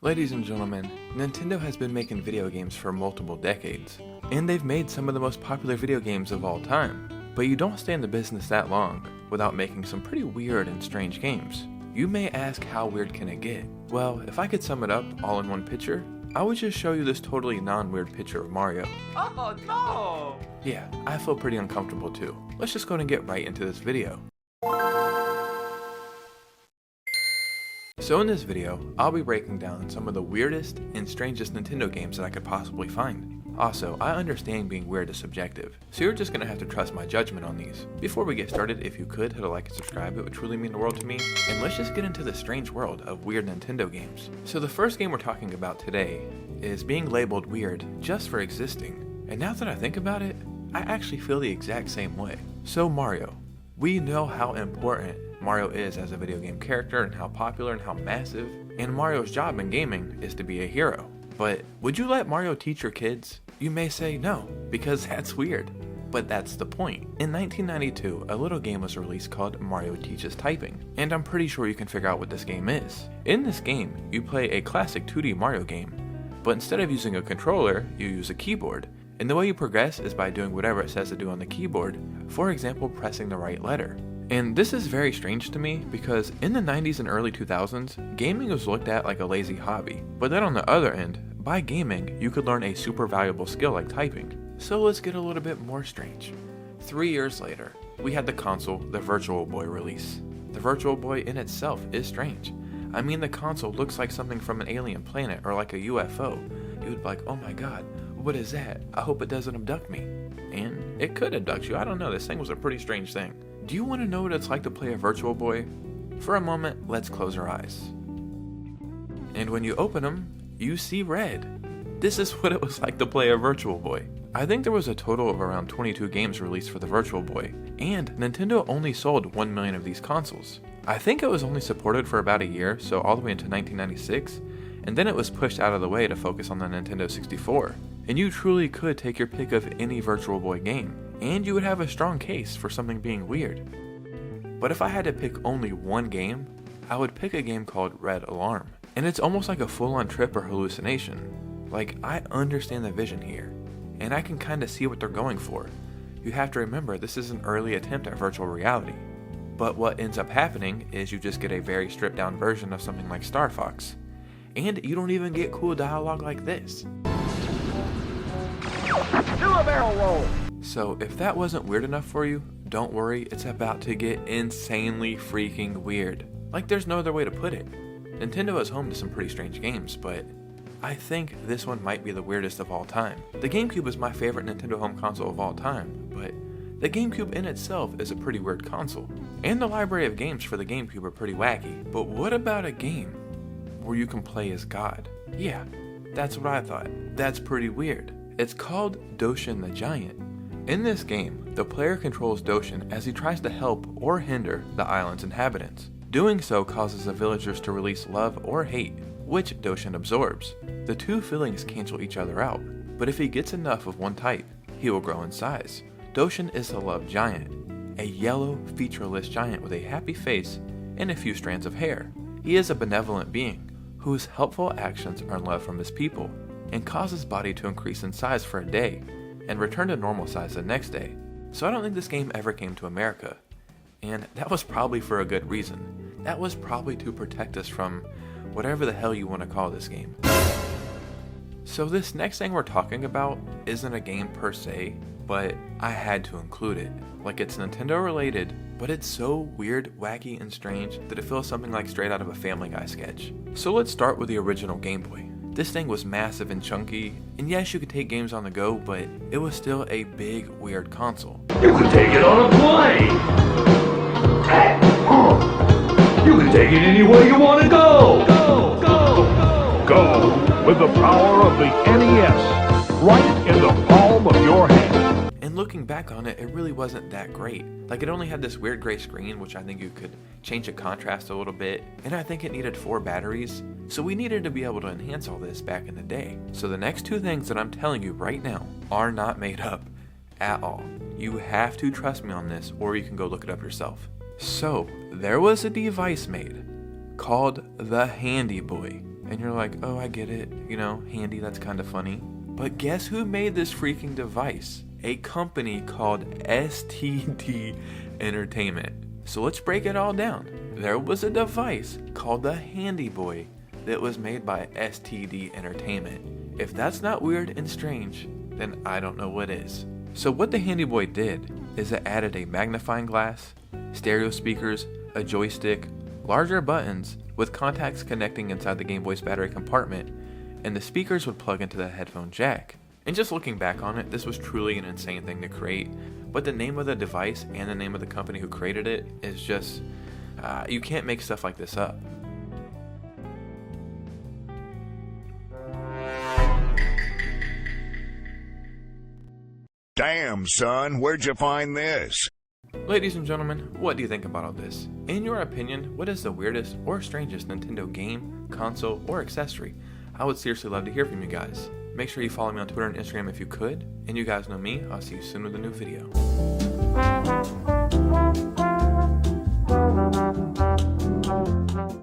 Ladies and gentlemen, Nintendo has been making video games for multiple decades, and they've made some of the most popular video games of all time. But you don't stay in the business that long without making some pretty weird and strange games. You may ask, how weird can it get? Well, if I could sum it up all in one picture, I would just show you this totally non-weird picture of Mario. Oh no! Yeah, I feel pretty uncomfortable too. Let's just go ahead and get right into this video. So in this video, I'll be breaking down some of the weirdest and strangest Nintendo games that I could possibly find. Also, I understand being weird is subjective, so you're just gonna have to trust my judgment on these. Before we get started, if you could, hit a like and subscribe, it would truly mean the world to me. And let's just get into the strange world of weird Nintendo games. So the first game we're talking about today is being labeled weird just for existing. And now that I think about it, I actually feel the exact same way. So Mario. We know how important Mario is as a video game character and how popular and how massive, and Mario's job in gaming is to be a hero. But would you let Mario teach your kids? You may say no, because that's weird. But that's the point. In 1992, a little game was released called Mario Teaches Typing, and I'm pretty sure you can figure out what this game is. In this game, you play a classic 2D Mario game, but instead of using a controller, you use a keyboard. And the way you progress is by doing whatever it says to do on the keyboard, for example, pressing the right letter. And this is very strange to me because in the 90s and early 2000s, gaming was looked at like a lazy hobby. But then on the other end, by gaming, you could learn a super valuable skill like typing. So let's get a little bit more strange. 3 years later, we had the console, the Virtual Boy release. The Virtual Boy in itself is strange. I mean, the console looks like something from an alien planet or like a UFO. You would be like, oh my god, what is that? I hope it doesn't abduct me. And it could abduct you, I don't know, this thing was a pretty strange thing. Do you want to know what it's like to play a Virtual Boy? For a moment, let's close our eyes. And when you open them, you see red. This is what it was like to play a Virtual Boy. I think there was a total of around 22 games released for the Virtual Boy, and Nintendo only sold 1 million of these consoles. I think it was only supported for about a year, so all the way into 1996, and then it was pushed out of the way to focus on the Nintendo 64. And you truly could take your pick of any Virtual Boy game, and you would have a strong case for something being weird. But if I had to pick only one game, I would pick a game called Red Alarm. And it's almost like a full-on trip or hallucination. Like, I understand the vision here, and I can kinda see what they're going for. You have to remember, this is an early attempt at virtual reality. But what ends up happening is you just get a very stripped down version of something like Star Fox. And you don't even get cool dialogue like this. Do a barrel roll! So if that wasn't weird enough for you, don't worry, it's about to get insanely freaking weird. Like, there's no other way to put it. Nintendo is home to some pretty strange games, but I think this one might be the weirdest of all time. The GameCube is my favorite Nintendo home console of all time, but the GameCube in itself is a pretty weird console. And the library of games for the GameCube are pretty wacky. But what about a game where you can play as God? Yeah, that's what I thought. That's pretty weird. It's called Doshin the Giant. In this game, the player controls Doshin as he tries to help or hinder the island's inhabitants. Doing so causes the villagers to release love or hate, which Doshin absorbs. The two feelings cancel each other out, but if he gets enough of one type, he will grow in size. Doshin is the love giant, a yellow, featureless giant with a happy face and a few strands of hair. He is a benevolent being, whose helpful actions earn love from his people, and cause his body to increase in size for a day, and return to normal size the next day. So I don't think this game ever came to America. And that was probably for a good reason. That was probably to protect us from whatever the hell you want to call this game. So this next thing we're talking about isn't a game per se, but I had to include it. Like, it's Nintendo related, but it's so weird, wacky, and strange that it feels something like straight out of a Family Guy sketch. So let's start with the original Game Boy. This thing was massive and chunky, and yes, you could take games on the go, but it was still a big, weird console. You can take it on a plane! You can take it any way you want to go! Go, go, go! Go with the power of the NES, right in the palm of your hand. And looking back on it, it really wasn't that great. Like, it only had this weird gray screen, which I think you could change the contrast a little bit, and I think it needed 4 batteries, so we needed to be able to enhance all this back in the day. So the next 2 things that I'm telling you right now are not made up at all. You have to trust me on this, or you can go look it up yourself. So, there was a device made called the Handy Boy. And you're like, oh, I get it, you know, handy, that's kind of funny. But guess who made this freaking device? A company called STD Entertainment. So let's break it all down. There was a device called the Handy Boy that was made by STD Entertainment. If that's not weird and strange, then I don't know what is. So what the Handy Boy did is it added a magnifying glass, stereo speakers, a joystick, larger buttons with contacts connecting inside the Game Boy's battery compartment, and the speakers would plug into the headphone jack. And just looking back on it, this was truly an insane thing to create, but the name of the device and the name of the company who created it is just, you can't make stuff like this up. Damn, son, where'd you find this? Ladies and gentlemen, what do you think about all this? In your opinion, what is the weirdest or strangest Nintendo game, console, or accessory? I would seriously love to hear from you guys. Make sure you follow me on Twitter and Instagram if you could, and you guys know me. I'll see you soon with a new video.